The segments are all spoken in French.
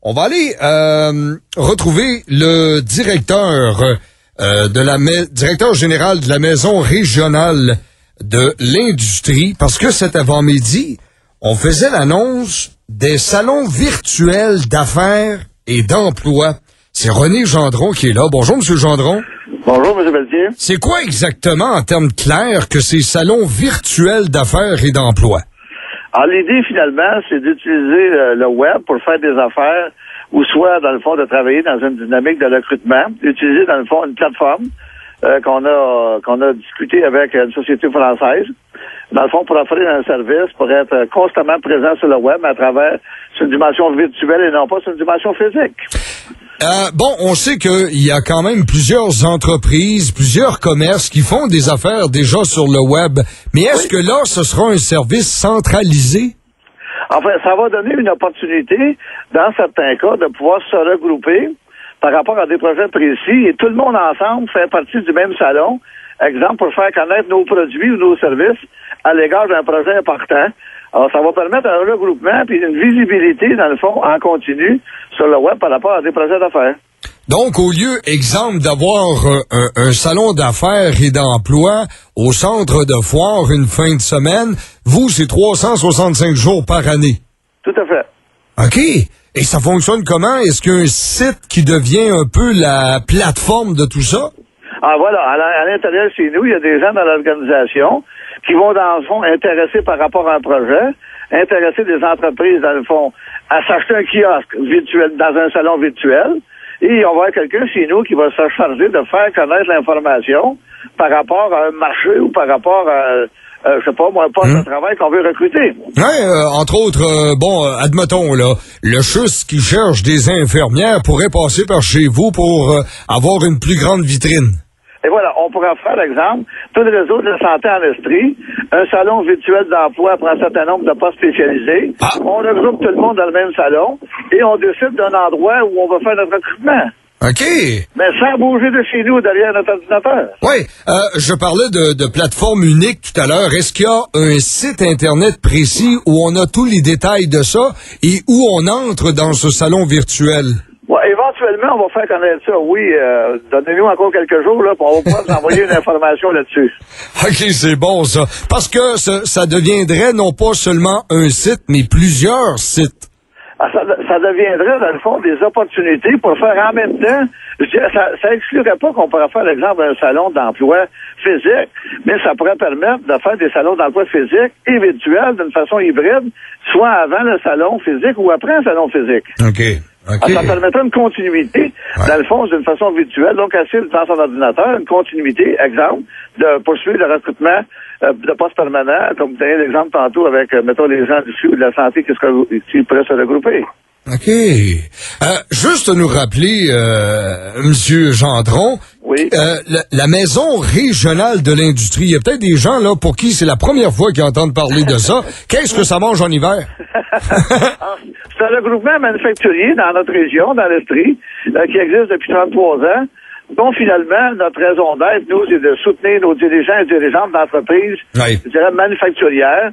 On va aller retrouver le directeur directeur général de la Maison régionale de l'industrie, parce que cet avant-midi, on faisait l'annonce des salons virtuels d'affaires et d'emploi. C'est René Gendron qui est là. Bonjour, M. Gendron. Bonjour, M. Pelletier. C'est quoi exactement, en termes clairs, que ces salons virtuels d'affaires et d'emploi? Alors, l'idée, finalement, c'est d'utiliser le web pour faire des affaires, ou soit, dans le fond, de travailler dans une dynamique de recrutement, d'utiliser, dans le fond, une plateforme qu'on a discuté avec une société française, dans le fond, pour offrir un service, pour être constamment présent sur le web à travers une dimension virtuelle et non pas sur une dimension physique. On sait qu'il y a quand même plusieurs entreprises, plusieurs commerces qui font des affaires déjà sur le web. Mais est-ce que là, ce sera un service centralisé? Enfin, ça va donner une opportunité, dans certains cas, de pouvoir se regrouper par rapport à des projets précis et tout le monde ensemble fait partie du même salon. Exemple, pour faire connaître nos produits ou nos services à l'égard d'un projet important. Alors, ça va permettre un regroupement puis une visibilité, dans le fond, en continu sur le web par rapport à des projets d'affaires. Donc, au lieu, exemple, d'avoir un salon d'affaires et d'emploi au centre de foire une fin de semaine, vous, c'est 365 jours par année. Tout à fait. OK. Et ça fonctionne comment? Est-ce qu'il y a un site qui devient un peu la plateforme de tout ça? Ah, voilà. À l'intérieur, chez nous, il y a des gens dans l'organisation qui vont, dans le fond, intéresser par rapport à un projet, intéresser des entreprises, dans le fond, à s'acheter un kiosque virtuel dans un salon virtuel. Et on va avoir quelqu'un chez nous qui va se charger de faire connaître l'information par rapport à un marché ou par rapport à, je sais pas, moi, un poste de travail qu'on veut recruter. Oui, entre autres, admettons, là, le CHUS qui cherche des infirmières pourrait passer par chez vous pour avoir une plus grande vitrine. Et voilà, on pourra faire, exemple, tout le réseau de la santé en Estrie, un salon virtuel d'emploi pour un certain nombre de postes spécialisés. On regroupe tout le monde dans le même salon et on décide d'un endroit où on va faire notre recrutement. OK. Mais sans bouger de chez nous derrière notre ordinateur. Oui, je parlais de plateforme unique tout à l'heure. Est-ce qu'il y a un site Internet précis où on a tous les détails de ça et où on entre dans ce salon virtuel? Ouais, éventuellement, on va faire connaître ça, oui. Donnez-nous encore quelques jours, là, puis on va pouvoir vous envoyer une information là-dessus. OK, c'est bon, ça. Parce que ça deviendrait non pas seulement un site, mais plusieurs sites. Ça deviendrait, dans le fond, des opportunités pour faire en même temps. Ça exclurait pas qu'on pourrait faire, l'exemple, un salon d'emploi physique, mais ça pourrait permettre de faire des salons d'emploi physique et virtuels d'une façon hybride, soit avant le salon physique ou après un salon physique. OK. Okay. Ça permettrait une continuité, dans le fond, d'une façon virtuelle, donc assis dans son ordinateur, une continuité, exemple, de poursuivre le recrutement de postes permanents, comme vous donnez l'exemple tantôt avec, mettons, les gens du CHU de la santé qui pourraient se regrouper. OK. Juste nous rappeler, Monsieur Gendron, oui. La Maison régionale de l'industrie, il y a peut-être des gens là pour qui c'est la première fois qu'ils entendent parler de ça. Qu'est-ce que ça mange en hiver? C'est un regroupement manufacturier dans notre région, dans l'Estrie, qui existe depuis 33 ans. Donc, finalement, notre raison d'être, nous, c'est de soutenir nos dirigeants et dirigeantes d'entreprises, je dirais, manufacturières,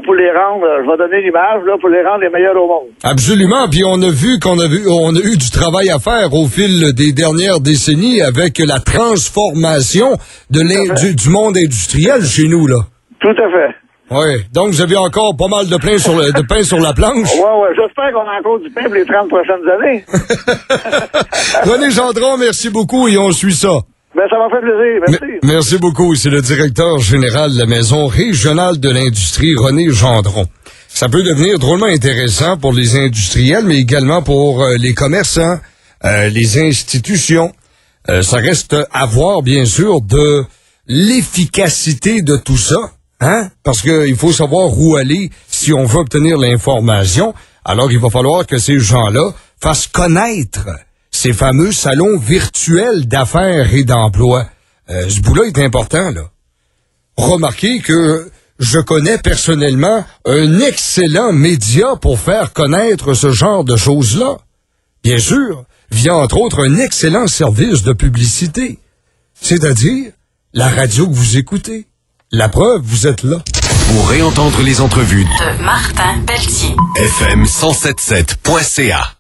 pour les rendre, je vais donner l'image, là, pour les rendre les meilleurs au monde. Absolument. Puis on a vu qu'on a eu du travail à faire au fil des dernières décennies avec la transformation du monde industriel chez nous, là. Tout à fait. Oui. Donc, vous avez encore pas mal de pain sur la planche. Oui. J'espère qu'on a encore du pain pour les 30 prochaines années. René Gendron, merci beaucoup et on suit ça. Ben, ça m'a fait plaisir. Merci. Merci beaucoup. C'est le directeur général de la Maison régionale de l'industrie, René Gendron. Ça peut devenir drôlement intéressant pour les industriels, mais également pour les commerçants, les institutions. Ça reste à voir, bien sûr, de l'efficacité de tout ça. Hein? Parce que il faut savoir où aller si on veut obtenir l'information. Alors, il va falloir que ces gens-là fassent connaître ces fameux salons virtuels d'affaires et d'emploi. Ce bout-là est important, là. Remarquez que je connais personnellement un excellent média pour faire connaître ce genre de choses-là. Bien sûr, via entre autres un excellent service de publicité. C'est-à-dire la radio que vous écoutez. La preuve, vous êtes là. Pour réentendre les entrevues de Martin Pelletier. FM 1077.ca